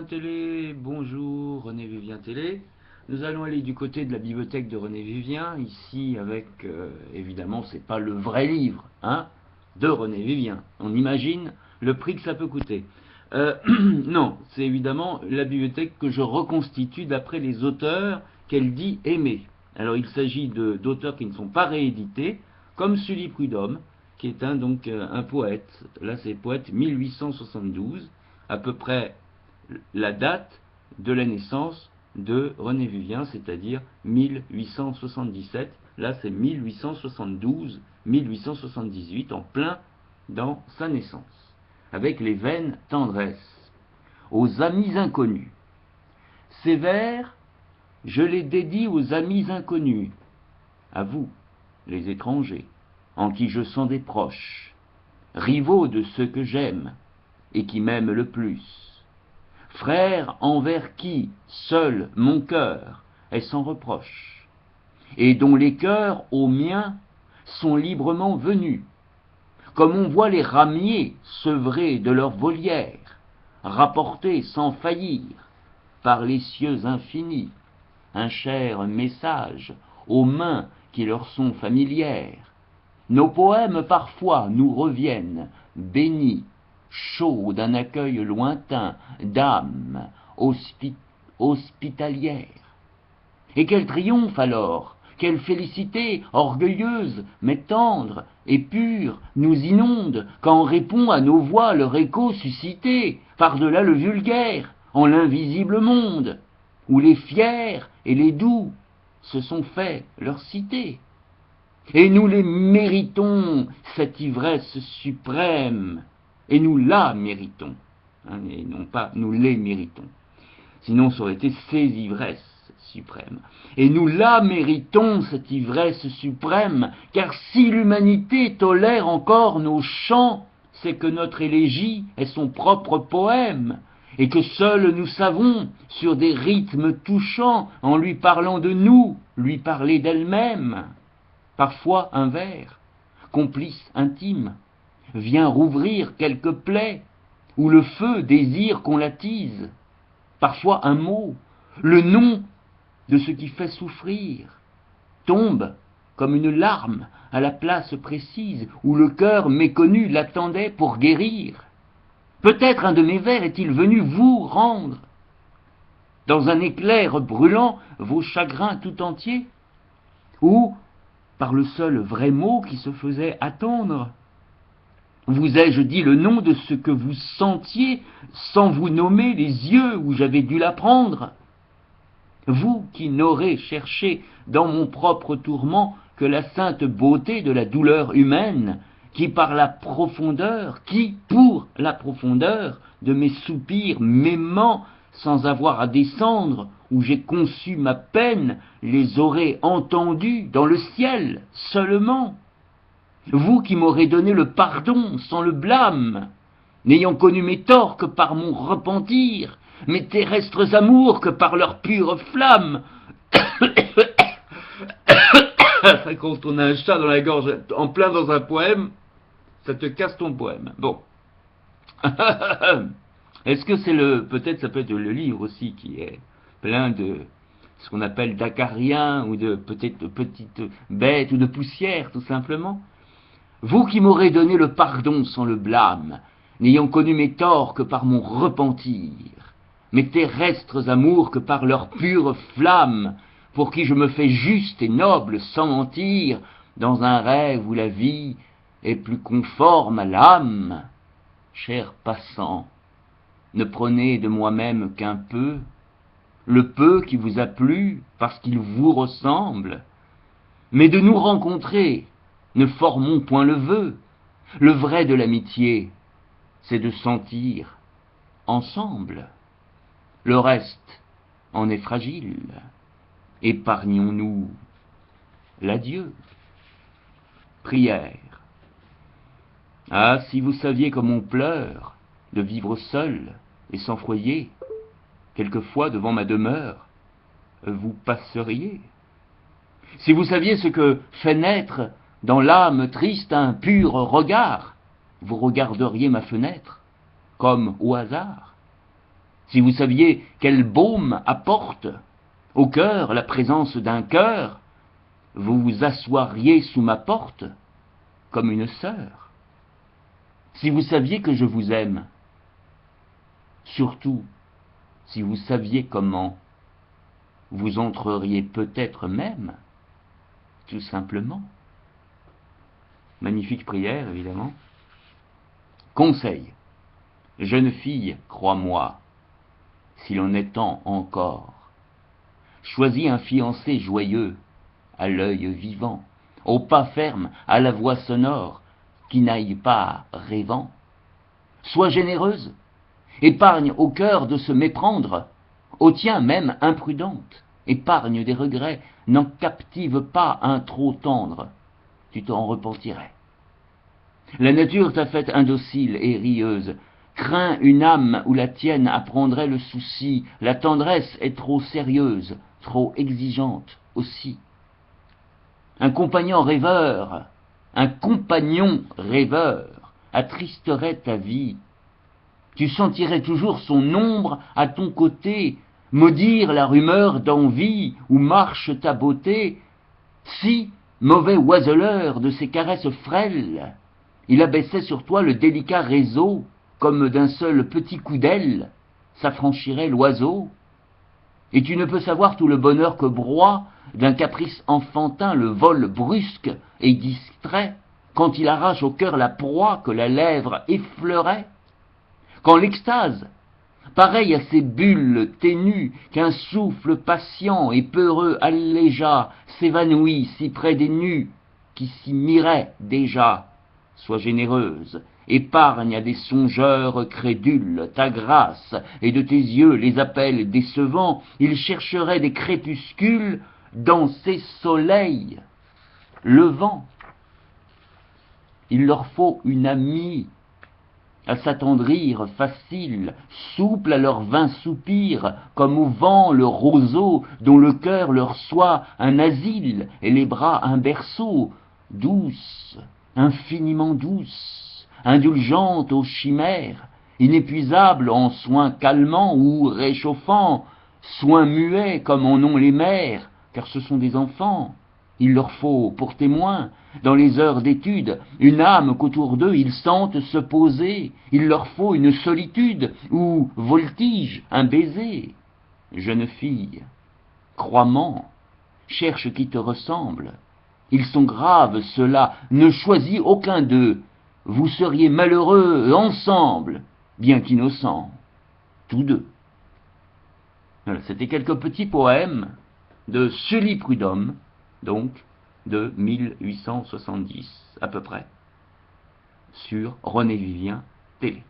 Télé, bonjour René Vivien Télé. Nous allons aller du côté de la bibliothèque de René Vivien, ici avec, évidemment, c'est pas le vrai livre, hein, de René Vivien. On imagine le prix que ça peut coûter. Non, c'est évidemment la bibliothèque que je reconstitue d'après les auteurs qu'elle dit aimer. Alors il s'agit d'auteurs qui ne sont pas réédités, comme Sully Prudhomme, qui est un poète. Là c'est poète 1872, à peu près la date de la naissance de René Vivien, c'est-à-dire 1877. Là, c'est 1872, 1878, en plein dans sa naissance, avec les veines tendresse. Aux amis inconnus. Ces vers, je les dédie aux amis inconnus, à vous, les étrangers, en qui je sens des proches, rivaux de ceux que j'aime et qui m'aiment le plus. Frère envers qui seul mon cœur est sans reproche, et dont les cœurs aux miens sont librement venus, comme on voit les ramiers sevrés de leur volière, rapporter sans faillir par les cieux infinis un cher message aux mains qui leur sont familières. Nos poèmes parfois nous reviennent bénis, chaud d'un accueil lointain d'âmes hospitalières. Et quel triomphe alors, quelle félicité orgueilleuse, mais tendre et pure nous inonde quand répond à nos voix leur écho suscité par-delà le vulgaire, en l'invisible monde, où les fiers et les doux se sont fait leur cité. Et nous les méritons, cette ivresse suprême, et nous la méritons, hein, et non pas nous les méritons. Sinon ça aurait été ces ivresses suprêmes. Et nous la méritons, cette ivresse suprême, car si l'humanité tolère encore nos chants, c'est que notre élégie est son propre poème, et que seuls nous savons, sur des rythmes touchants, en lui parlant de nous, lui parler d'elle-même. Parfois un vers, complice intime, vient rouvrir quelques plaies, où le feu désire qu'on l'attise. Parfois un mot, le nom de ce qui fait souffrir, tombe comme une larme à la place précise où le cœur méconnu l'attendait pour guérir. Peut-être un de mes vers est-il venu vous rendre, dans un éclair brûlant, vos chagrins tout entiers, ou par le seul vrai mot qui se faisait attendre, vous ai-je dit le nom de ce que vous sentiez, sans vous nommer les yeux où j'avais dû l'apprendre? Vous qui n'aurez cherché dans mon propre tourment que la sainte beauté de la douleur humaine, qui par la profondeur, qui pour la profondeur de mes soupirs m'aimant sans avoir à descendre, où j'ai conçu ma peine, les aurez entendus dans le ciel seulement. Vous qui m'aurez donné le pardon sans le blâme, n'ayant connu mes torts que par mon repentir, mes terrestres amours que par leur pure flamme. Ça, quand on a un chat dans la gorge en plein dans un poème, ça te casse ton poème. Bon. Est-ce que c'est peut-être ça peut être le livre aussi qui est plein de ce qu'on appelle d'acariens ou de peut-être de petites bêtes ou de poussière tout simplement? Vous qui m'aurez donné le pardon sans le blâme, n'ayant connu mes torts que par mon repentir, mes terrestres amours que par leur pure flamme, pour qui je me fais juste et noble sans mentir, dans un rêve où la vie est plus conforme à l'âme. Cher passant, ne prenez de moi-même qu'un peu, le peu qui vous a plu parce qu'il vous ressemble, mais de nous rencontrer, ne formons point le vœu. Le vrai de l'amitié, c'est de sentir ensemble. Le reste en est fragile. Épargnons-nous l'adieu. Prière. Ah, si vous saviez comme on pleure de vivre seul et sans foyer, quelquefois devant ma demeure, vous passeriez. Si vous saviez ce que fait naître dans l'âme triste un pur regard, vous regarderiez ma fenêtre, comme au hasard. Si vous saviez quel baume apporte au cœur la présence d'un cœur, vous vous assoiriez sous ma porte comme une sœur. Si vous saviez que je vous aime, surtout si vous saviez comment, vous entreriez peut-être même, tout simplement. Magnifique prière, évidemment. Conseil. Jeune fille, crois-moi, si l'on est temps encore, choisis un fiancé joyeux, à l'œil vivant, au pas ferme, à la voix sonore, qui n'aille pas rêvant. Sois généreuse, épargne au cœur de se méprendre, au tien même imprudente, épargne des regrets, n'en captive pas un trop tendre, tu t'en repentirais. La nature t'a faite indocile et rieuse, crains une âme où la tienne apprendrait le souci, la tendresse est trop sérieuse, trop exigeante aussi. Un compagnon rêveur attristerait ta vie. Tu sentirais toujours son ombre à ton côté, maudire la rumeur d'envie où marche ta beauté. Si, mauvais oiseleur de ses caresses frêles, il abaissait sur toi le délicat réseau, comme d'un seul petit coup d'aile s'affranchirait l'oiseau. Et tu ne peux savoir tout le bonheur que broie d'un caprice enfantin le vol brusque et distrait, quand il arrache au cœur la proie que la lèvre effleurait. Quand l'extase, pareille à ces bulles ténues qu'un souffle patient et peureux allégea, s'évanouit si près des nus qui s'y miraient déjà, sois généreuse, épargne à des songeurs crédules ta grâce, et de tes yeux les appels décevants, ils chercheraient des crépuscules dans ces soleils levants. Il leur faut une amie à s'attendrir facile, souple à leurs vains soupirs, comme au vent le roseau, dont le cœur leur soit un asile et les bras un berceau, douce, infiniment douce, indulgente aux chimères, inépuisable en soins calmants ou réchauffants, soins muets comme en ont les mères, car ce sont des enfants. Il leur faut, pour témoin, dans les heures d'étude, une âme qu'autour d'eux ils sentent se poser. Il leur faut une solitude où voltige un baiser. Jeune fille, crois-m'en, cherche qui te ressemble. Ils sont graves, ceux-là, ne choisis aucun d'eux. Vous seriez malheureux ensemble, bien qu'innocents, tous deux. Voilà, c'était quelques petits poèmes de Sully Prudhomme, donc de 1870 à peu près, sur René Vivien Télé.